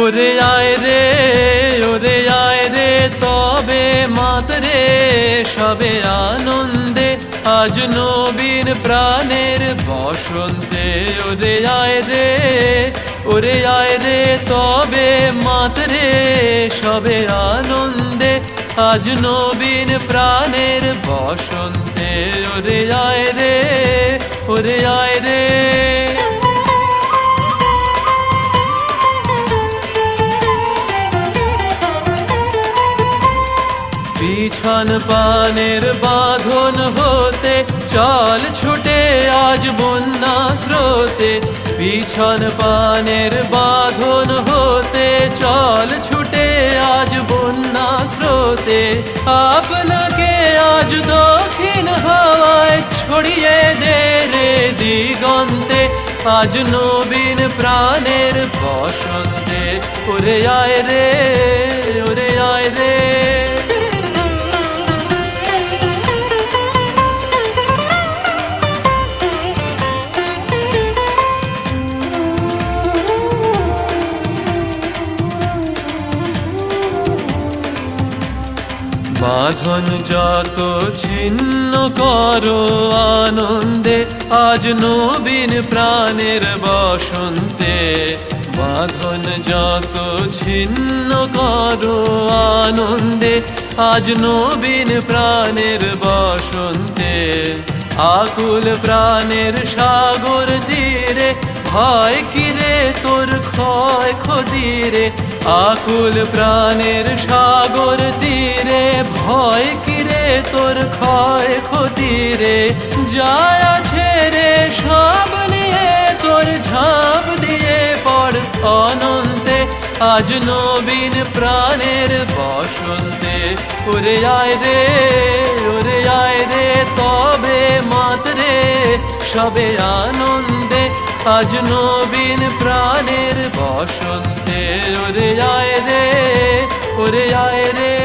ওরে আয় রে তবে মাতরে সবে আনন্দে আজ নবীন প্রাণের বসন্তে। ওরে আয় রে তবে মাতরে সবে আনন্দে আজ নবীন প্রাণের বসন্তে। ওরে আয় রে পিছন পানের বাঁধন হতে চল ছুটে আজ বন্যা স্রোতে। পিছন পানের বাঁধন হতে চল ছুটে আজ বন্যা স্রোতে। আপনাকে আজ দক্ষিণ হাওয়ায় ছড়িয়ে দে রে দিগন্তে আজ নবীন প্রাণের বসন্তে। ওরে আয় রে বাঁধন যত ছিন্ন করো আনন্দে আজ নবীন প্রাণের বসন্তে। বাঁধন যত ছিন্ন করো আনন্দে আজ নবীন প্রাণের বসন্তে। আকুল প্রাণের সাগর তীরে ভয় কিরে তোর ক্ষয় ক্ষতিরে। আকুল প্রাণের সাগর তীরে ভয় কিরে তোর ক্ষয় ক্ষতিরে। যায় আছে রে সব নিয়ে তোর ঝাঁপ দিয়ে পড় অনন্তে আজ নবীন প্রাণের বসন্তে। ওরে আয় রে তবে মাতরে সবে আনন্দে আজ নবীন প্রাণের বসন্তে। ওরে আয় রে